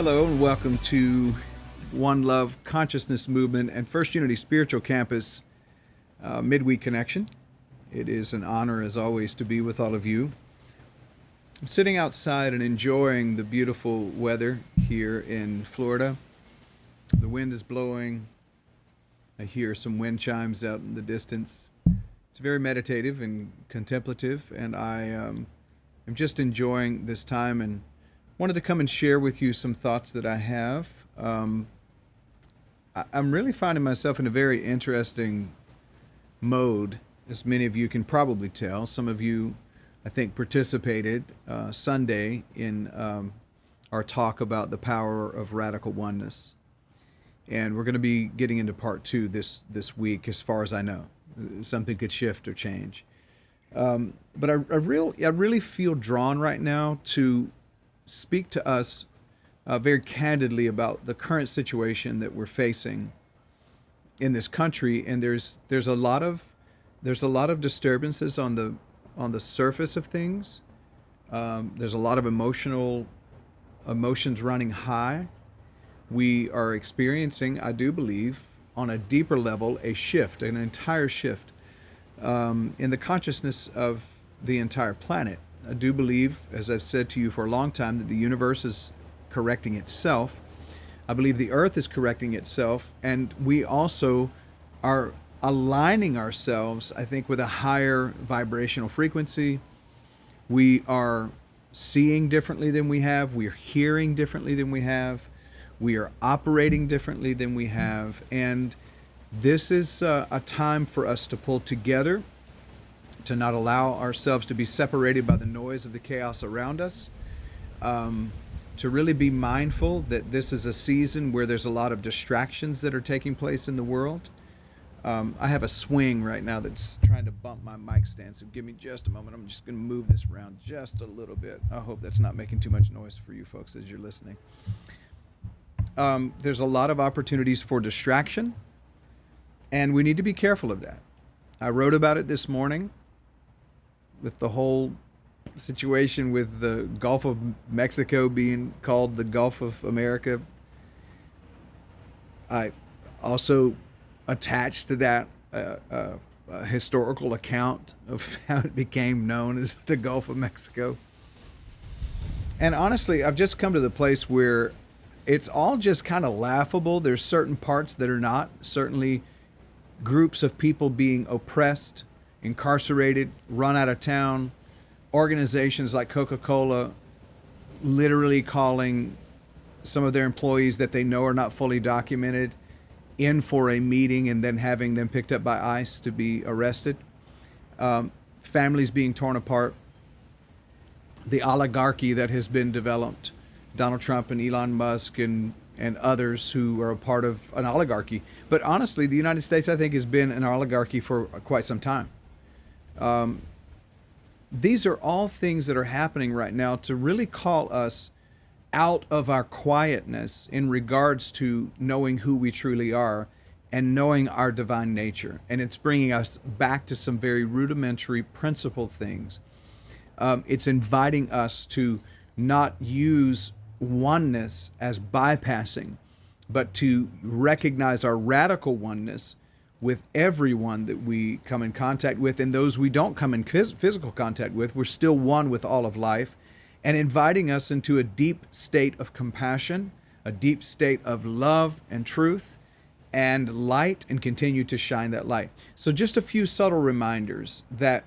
Hello and welcome to One Love Consciousness Movement and First Unity Spiritual Campus Midweek Connection. It is an honor, as always, to be with all of you. I'm sitting outside and enjoying the beautiful weather here in Florida. The wind is blowing. I hear some wind chimes out in the distance. It's very meditative and contemplative, and I am just enjoying this time and wanted to come and share with you some thoughts that I have. I'm really finding myself in a very interesting mode, as many of you can probably tell. Some of you, I think, participated Sunday in our talk about the power of radical oneness. And we're going to be getting into part two this week, as far as I know. Something could shift or change. But I really feel drawn right now to speak to us very candidly about the current situation that we're facing in this country, and there's a lot of disturbances on the surface of things. There's a lot of emotions running high. We are experiencing, I do believe, on a deeper level, a shift, an entire shift in the consciousness of the entire planet. I do believe, as I've said to you for a long time, that the universe is correcting itself. I believe the earth is correcting itself, and we also are aligning ourselves, I think, with a higher vibrational frequency. We are seeing differently than we have. We are hearing differently than we have. We are operating differently than we have. And this is a time for us to pull together, to not allow ourselves to be separated by the noise of the chaos around us, to really be mindful that this is a season where there's a lot of distractions that are taking place in the world. I have a swing right now that's trying to bump my mic stand, so give me just a moment. I'm just going to move this around just a little bit. I hope that's not making too much noise for you folks as you're listening. There's a lot of opportunities for distraction, and we need to be careful of that. I wrote about it this morning with the whole situation with the Gulf of Mexico being called the Gulf of America. I also attached to that a historical account of how it became known as the Gulf of Mexico. And honestly, I've just come to the place where it's all just kind of laughable. There's certain parts that are not. Certainly groups of people being oppressed, incarcerated, run out of town, organizations like Coca-Cola literally calling some of their employees that they know are not fully documented in for a meeting and then having them picked up by ICE to be arrested. Families being torn apart. The oligarchy that has been developed. Donald Trump and Elon Musk and others who are a part of an oligarchy. But honestly, the United States, I think, has been an oligarchy for quite some time. These are all things that are happening right now to really call us out of our quietness in regards to knowing who we truly are and knowing our divine nature. And it's bringing us back to some very rudimentary principle things. It's inviting us to not use oneness as bypassing, but to recognize our radical oneness with everyone that we come in contact with, and those we don't come in physical contact with. We're still one with all of life, and inviting us into a deep state of compassion, a deep state of love and truth and light, and continue to shine that light. So just a few subtle reminders that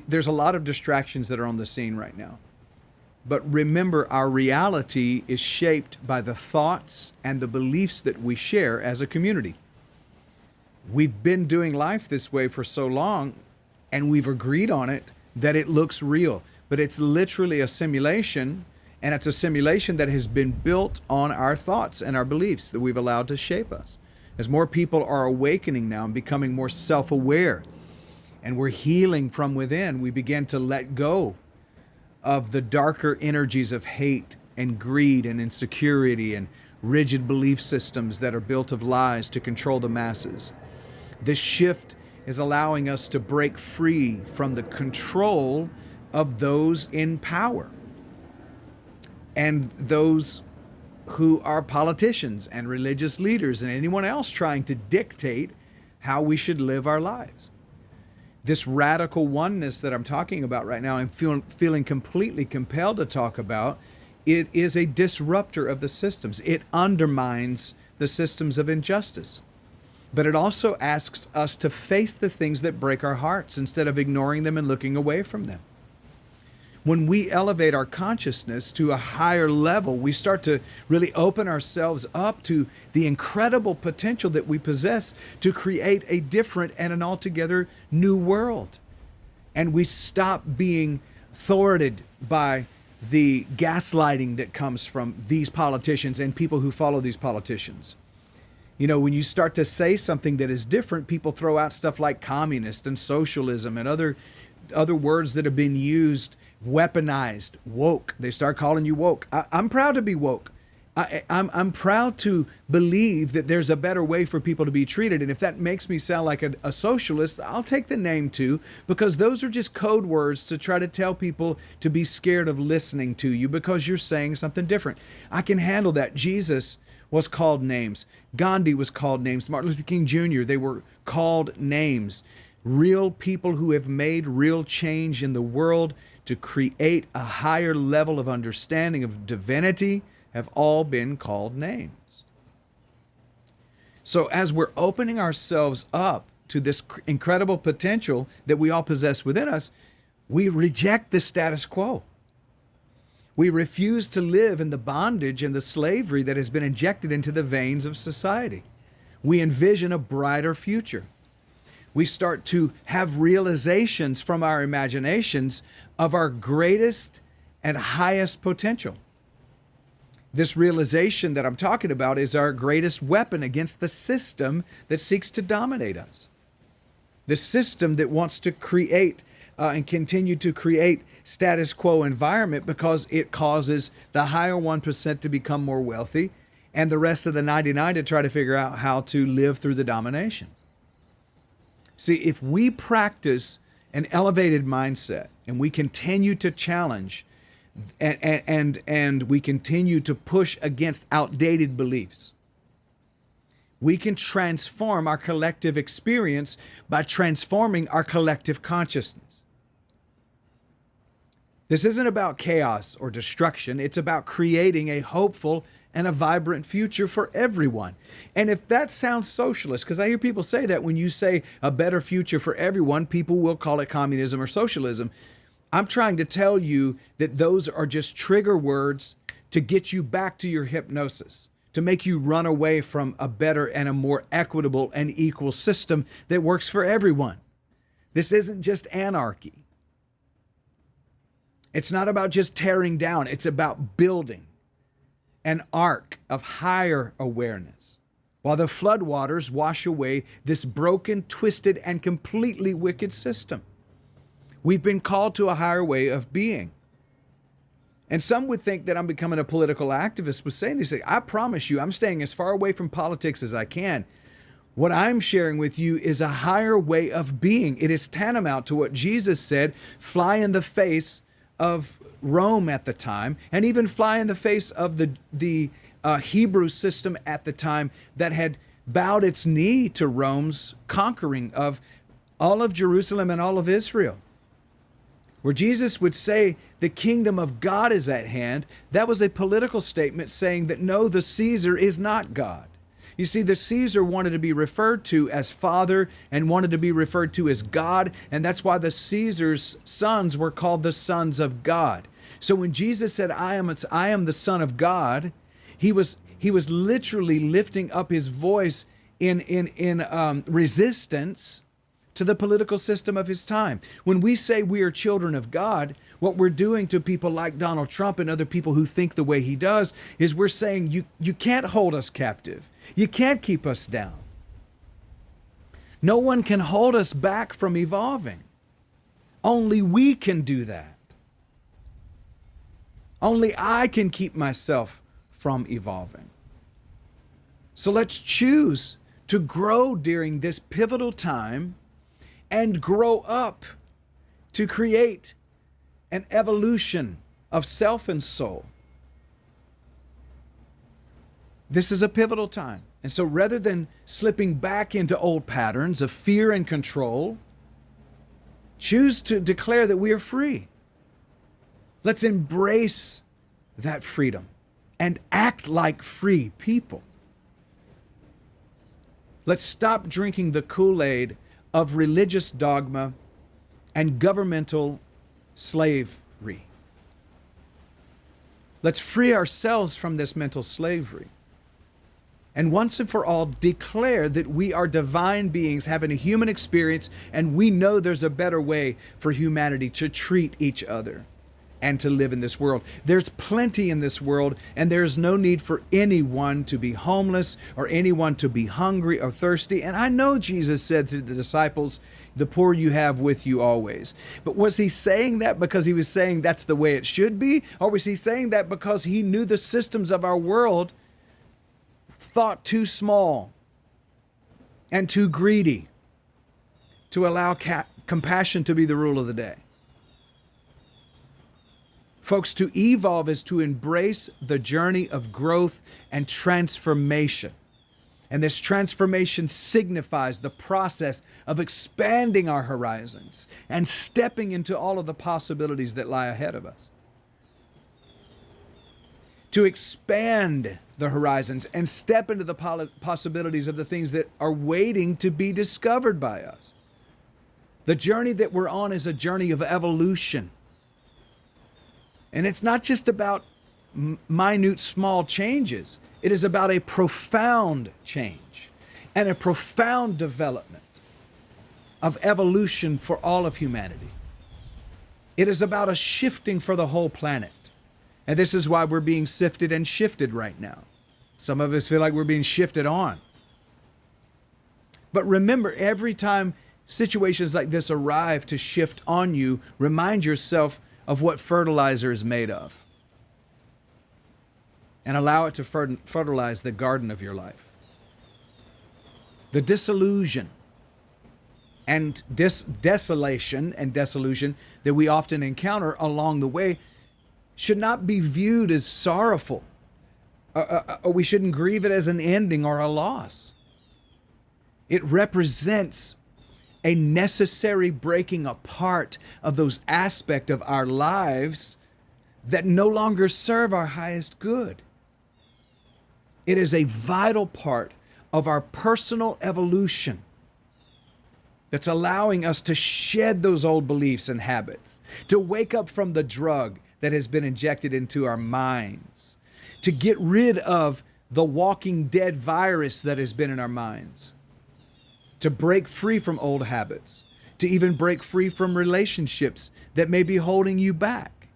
there's a lot of distractions that are on the scene right now. But remember, our reality is shaped by the thoughts and the beliefs that we share as a community. We've been doing life this way for so long, and we've agreed on it that it looks real. But it's literally a simulation, and it's a simulation that has been built on our thoughts and our beliefs that we've allowed to shape us. As more people are awakening now and becoming more self-aware, and we're healing from within, we begin to let go of the darker energies of hate and greed and insecurity and rigid belief systems that are built of lies to control the masses. This shift is allowing us to break free from the control of those in power. and those who are politicians and religious leaders and anyone else trying to dictate how we should live our lives. This radical oneness that I'm talking about right now and feeling completely compelled to talk about, it is a disruptor of the systems. It undermines the systems of injustice. But it also asks us to face the things that break our hearts instead of ignoring them and looking away from them. When we elevate our consciousness to a higher level, we start to really open ourselves up to the incredible potential that we possess to create a different and an altogether new world. And we stop being thwarted by the gaslighting that comes from these politicians and people who follow these politicians. You know, when you start to say something that is different, people throw out stuff like communist and socialism and other words that have been used, weaponized, woke. They start calling you woke. I'm proud to be woke. I'm proud to believe that there's a better way for people to be treated. And if that makes me sound like a socialist, I'll take the name too, because those are just code words to try to tell people to be scared of listening to you because you're saying something different. I can handle that. Jesus was called names. Gandhi was called names. Martin Luther King Jr., they were called names. Real people who have made real change in the world to create a higher level of understanding of divinity have all been called names. So as we're opening ourselves up to this incredible potential that we all possess within us, we reject the status quo. We refuse to live in the bondage and the slavery that has been injected into the veins of society. We envision a brighter future. We start to have realizations from our imaginations of our greatest and highest potential. This realization that I'm talking about is our greatest weapon against the system that seeks to dominate us. The system that wants to create and continue to create status quo environment because it causes the higher 1% to become more wealthy and the rest of the 99 to try to figure out how to live through the domination. See, if we practice an elevated mindset and we continue to challenge and we continue to push against outdated beliefs, we can transform our collective experience by transforming our collective consciousness. This isn't about chaos or destruction. It's about creating a hopeful and a vibrant future for everyone. And if that sounds socialist, because I hear people say that when you say a better future for everyone, people will call it communism or socialism. I'm trying to tell you that those are just trigger words to get you back to your hypnosis, to make you run away from a better and a more equitable and equal system that works for everyone. This isn't just anarchy. It's not about just tearing down. It's about building an ark of higher awareness while the floodwaters wash away this broken, twisted, and completely wicked system. We've been called to a higher way of being. And some would think that I'm becoming a political activist with saying this. I promise you, I'm staying as far away from politics as I can. What I'm sharing with you is a higher way of being. It is tantamount to what Jesus said, fly in the face of Rome at the time, and even fly in the face of the Hebrew system at the time that had bowed its knee to Rome's conquering of all of Jerusalem and all of Israel. Where Jesus would say the kingdom of God is at hand, that was a political statement saying that no, the Caesar is not God. You see, the Caesar wanted to be referred to as Father and wanted to be referred to as God, and that's why the Caesar's sons were called the sons of God. So when Jesus said, I am the Son of God, he was literally lifting up his voice in resistance to the political system of his time. When we say we are children of God, what we're doing to people like Donald Trump and other people who think the way he does is we're saying you can't hold us captive. You can't keep us down. No one can hold us back from evolving. Only we can do that. Only I can keep myself from evolving. So let's choose to grow during this pivotal time and grow up to create an evolution of self and soul This is a pivotal time. And so rather than slipping back into old patterns of fear and control, choose to declare that we are free. Let's embrace that freedom and act like free people. Let's stop drinking the Kool-Aid of religious dogma and governmental slavery. Let's free ourselves from this mental slavery. And once and for all, declare that we are divine beings having a human experience, and we know there's a better way for humanity to treat each other and to live in this world. There's plenty in this world, and there's no need for anyone to be homeless or anyone to be hungry or thirsty. And I know Jesus said to the disciples, the poor you have with you always. But was he saying that because he was saying that's the way it should be? Or was he saying that because he knew the systems of our world thought too small and too greedy to allow compassion to be the rule of the day? Folks, to evolve is to embrace the journey of growth and transformation. And this transformation signifies the process of expanding our horizons and stepping into all of the possibilities that lie ahead of us. To expand the horizons and step into the possibilities of the things that are waiting to be discovered by us. The journey that we're on is a journey of evolution. And it's not just about minute, small changes. It is about a profound change and a profound development of evolution for all of humanity. It is about a shifting for the whole planet. And this is why we're being sifted and shifted right now. Some of us feel like we're being shifted on. But remember, every time situations like this arrive to shift on you, remind yourself of what fertilizer is made of. And allow it to fertilize the garden of your life. The disillusion and desolation and disillusion that we often encounter along the way should not be viewed as sorrowful, or we shouldn't grieve it as an ending or a loss. It represents a necessary breaking apart of those aspects of our lives that no longer serve our highest good. It is a vital part of our personal evolution that's allowing us to shed those old beliefs and habits, to wake up from the drug that has been injected into our minds, to get rid of the walking dead virus that has been in our minds, to break free from old habits, to even break free from relationships that may be holding you back,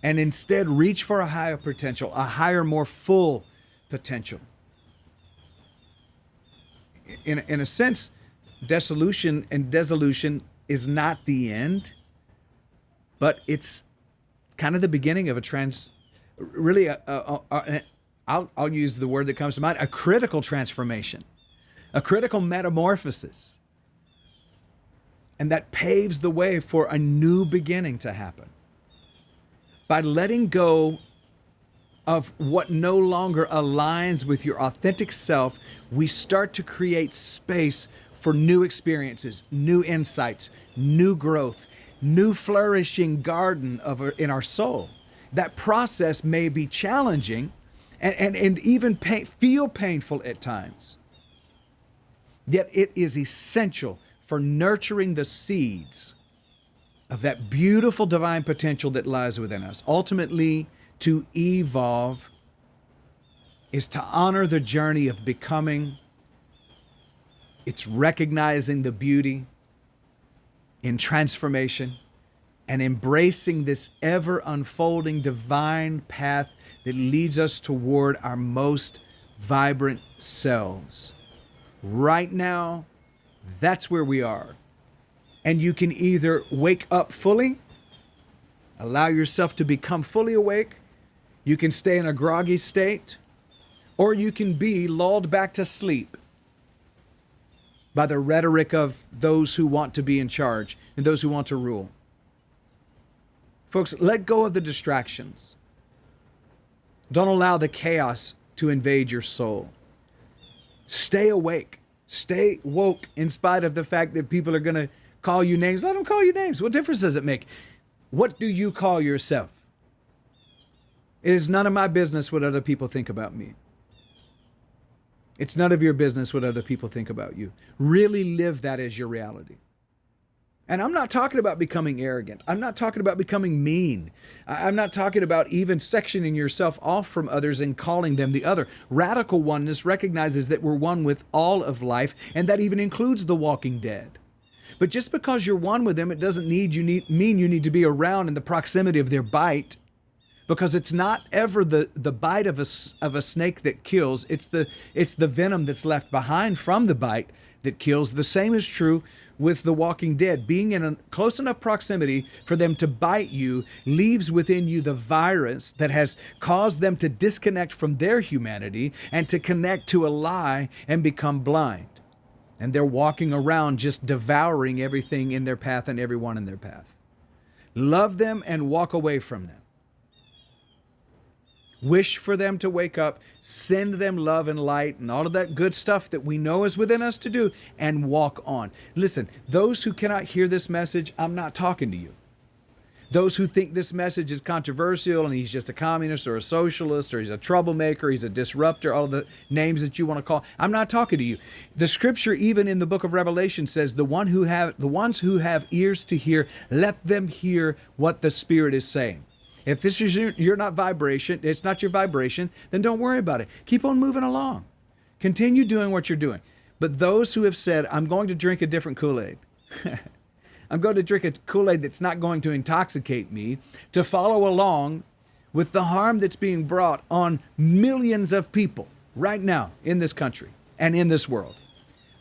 and instead reach for a higher potential, a higher, more full potential. In a sense, dissolution and dissolution is not the end, but it's kind of the beginning of I'll use the word that comes to mind, a critical transformation, a critical metamorphosis. And that paves the way for a new beginning to happen. By letting go of what no longer aligns with your authentic self, we start to create space for new experiences, new insights, new growth, new flourishing garden in our soul. That process may be challenging and even feel painful at times. Yet it is essential for nurturing the seeds of that beautiful divine potential that lies within us. Ultimately, to evolve is to honor the journey of becoming. It's recognizing the beauty in transformation and embracing this ever unfolding divine path that leads us toward our most vibrant selves. Right now, that's where we are. And you can either wake up fully, allow yourself to become fully awake, you can stay in a groggy state, or you can be lulled back to sleep by the rhetoric of those who want to be in charge and those who want to rule. Folks, let go of the distractions. Don't allow the chaos to invade your soul. Stay awake. Stay woke in spite of the fact that people are going to call you names. Let them call you names. What difference does it make? What do you call yourself? It is none of my business what other people think about me. It's none of your business what other people think about you. Really live that as your reality. And I'm not talking about becoming arrogant. I'm not talking about becoming mean. I'm not talking about even sectioning yourself off from others and calling them the other. Radical oneness recognizes that we're one with all of life, and that even includes the walking dead. But just because you're one with them, it doesn't mean you need to be around in the proximity of their bite, because it's not ever the bite of a snake that kills. It's the venom that's left behind from the bite that kills. The same is true with the walking dead. Being in a close enough proximity for them to bite you leaves within you the virus that has caused them to disconnect from their humanity and to connect to a lie and become blind. And they're walking around just devouring everything in their path and everyone in their path. Love them and walk away from them. Wish for them to wake up, send them love and light and all of that good stuff that we know is within us to do, and walk on. Listen, those who cannot hear this message, I'm not talking to you. Those who think this message is controversial and he's just a communist or a socialist or he's a troublemaker, he's a disruptor, all of the names that you want to call, I'm not talking to you. The scripture, even in the book of Revelation, says the ones who have ears to hear, let them hear what the Spirit is saying. If this is you're not vibration, it's not your vibration, then don't worry about it. Keep on moving along. Continue doing what you're doing. But those who have said, I'm going to drink a different Kool-Aid. I'm going to drink a Kool-Aid that's not going to intoxicate me, to follow along with the harm that's being brought on millions of people right now in this country and in this world.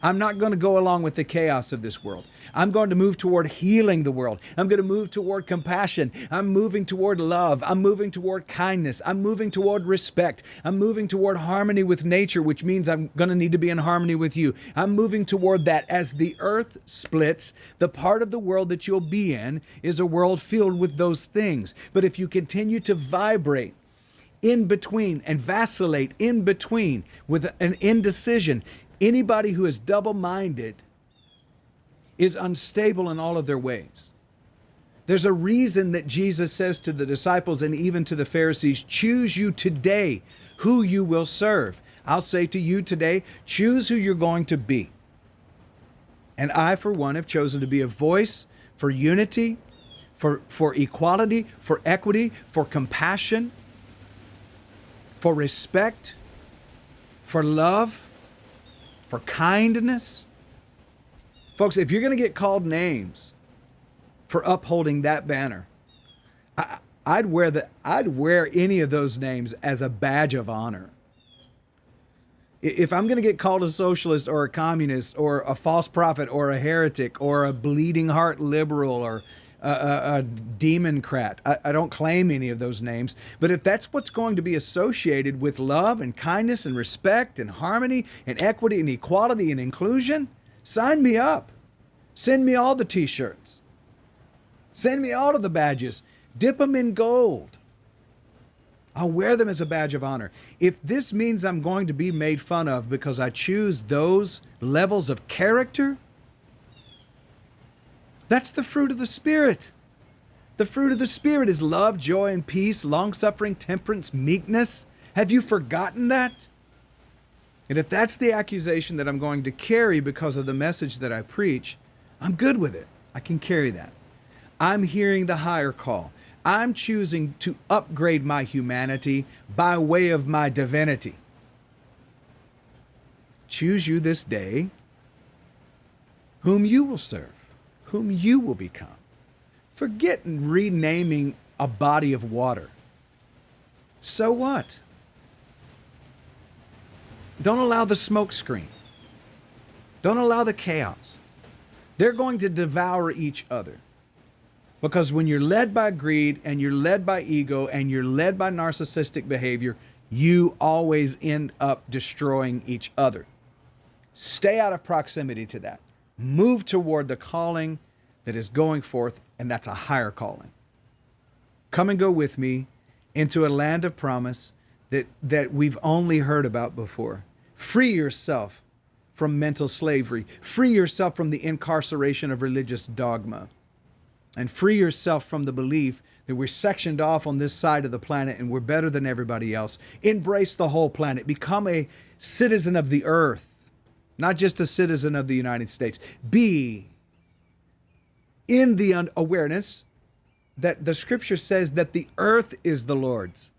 I'm not going to go along with the chaos of this world. I'm going to move toward healing the world. I'm going to move toward compassion. I'm moving toward love. I'm moving toward kindness. I'm moving toward respect. I'm moving toward harmony with nature, which means I'm going to need to be in harmony with you. I'm moving toward that. As the earth splits, the part of the world that you'll be in is a world filled with those things. But if you continue to vibrate in between and vacillate in between with an indecision, anybody who is double-minded is unstable in all of their ways. There's a reason that Jesus says to the disciples and even to the Pharisees, choose you today who you will serve. I'll say to you today, choose who you're going to be. And I, for one, have chosen to be a voice for unity, for equality, for equity, for compassion, for respect, for love, for kindness. Folks, if you're going to get called names for upholding that banner, I'd wear any of those names as a badge of honor. If I'm going to get called a socialist or a communist or a false prophet or a heretic or a bleeding heart liberal or a democrat, I don't claim any of those names, but if that's what's going to be associated with love and kindness and respect and harmony and equity and equality and inclusion, sign me up. Send me all the t-shirts. Send me all of the badges. Dip them in gold. I'll wear them as a badge of honor. If this means I'm going to be made fun of because I choose those levels of character, that's the fruit of the Spirit. The fruit of the Spirit is love, joy, and peace, long-suffering, temperance, meekness. Have you forgotten that? And if that's the accusation that I'm going to carry because of the message that I preach, I'm good with it. I can carry that. I'm hearing the higher call. I'm choosing to upgrade my humanity by way of my divinity. Choose you this day whom you will serve, whom you will become. Forget renaming a body of water. So what? Don't allow the smoke screen. Don't allow the chaos. They're going to devour each other. Because when you're led by greed and you're led by ego and you're led by narcissistic behavior, you always end up destroying each other. Stay out of proximity to that. Move toward the calling that is going forth, and that's a higher calling. Come and go with me into a land of promise that we've only heard about before. Free yourself from mental slavery. Free yourself from the incarceration of religious dogma. And free yourself from the belief that we're sectioned off on this side of the planet and we're better than everybody else. Embrace the whole planet. Become a citizen of the earth, not just a citizen of the United States. Be in the awareness that the scripture says that the earth is the Lord's,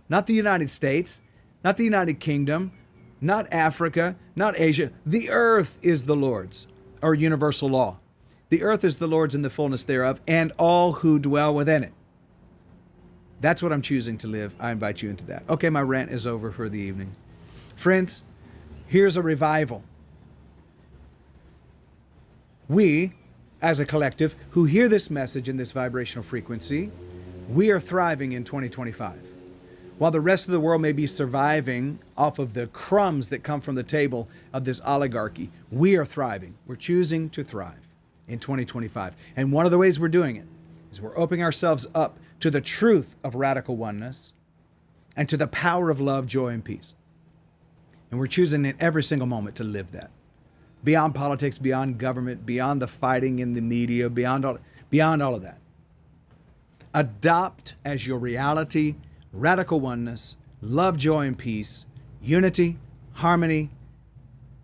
not the United States, not the United Kingdom, not Africa, not Asia. The earth is the Lord's, or universal law. The earth is the Lord's and the fullness thereof, and all who dwell within it. That's what I'm choosing to live. I invite you into that. Okay, my rant is over for the evening. Friends, here's a revival. We, as a collective, who hear this message in this vibrational frequency, we are thriving in 2025. While the rest of the world may be surviving off of the crumbs that come from the table of this oligarchy, we are thriving. We're choosing to thrive in 2025. And one of the ways we're doing it is we're opening ourselves up to the truth of radical oneness and to the power of love, joy, and peace. And we're choosing in every single moment to live that. Beyond politics, beyond government, beyond the fighting in the media, beyond all of that. Adopt as your reality radical oneness, love, joy, and peace, unity, harmony,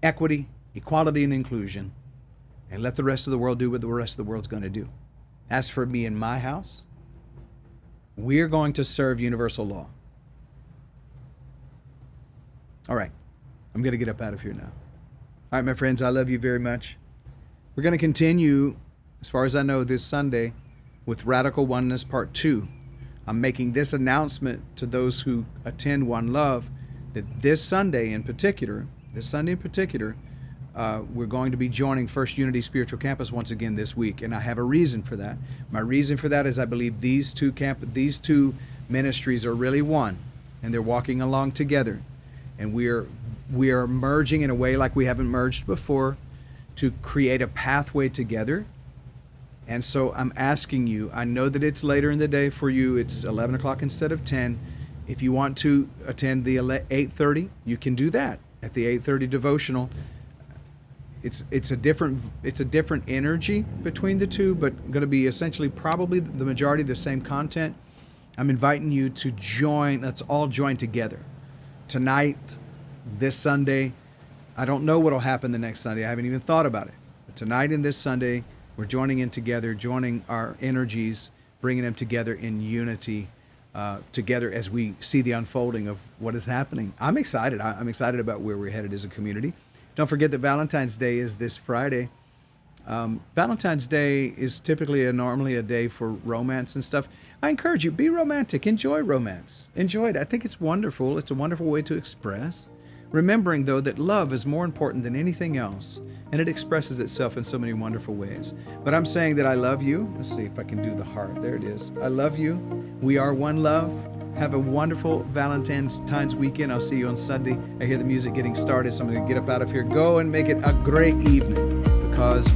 equity, equality, and inclusion, and let the rest of the world do what the rest of the world's going to do. As for me and my house, we're going to serve universal law. All right, I'm going to get up out of here now. All right, my friends, I love you very much. We're going to continue, as far as I know, this Sunday with Radical Oneness Part 2. I'm making this announcement to those who attend One Love that this Sunday in particular, we're going to be joining First Unity Spiritual Campus once again this week, and I have a reason for that. My reason for that is I believe these two ministries are really one, and they're walking along together, and we are merging in a way like we haven't merged before to create a pathway together. And so I'm asking you, I know that it's later in the day for you, it's 11 o'clock instead of 10. If you want to attend the 8:30, you can do that at the 8:30 devotional. It's a different energy between the two, but going to be essentially probably the majority of the same content. I'm inviting you to join. Let's all join together tonight, this Sunday. I don't know what'll happen the next Sunday. I haven't even thought about it. But tonight and this Sunday, we're joining in together, joining our energies, bringing them together in unity, together as we see the unfolding of what is happening. I'm excited. I'm excited about where we're headed as a community. Don't forget that Valentine's Day is this Friday. Valentine's Day is typically normally a day for romance and stuff. I encourage you, be romantic. Enjoy romance. Enjoy it. I think it's wonderful. It's a wonderful way to express. Remembering, though, that love is more important than anything else, and it expresses itself in so many wonderful ways. But I'm saying that I love you. Let's see if I can do the heart. There it is. I love you. We are one love. Have a wonderful Valentine's weekend. I'll see you on Sunday. I hear the music getting started, so I'm going to get up out of here. Go and make it a great evening, because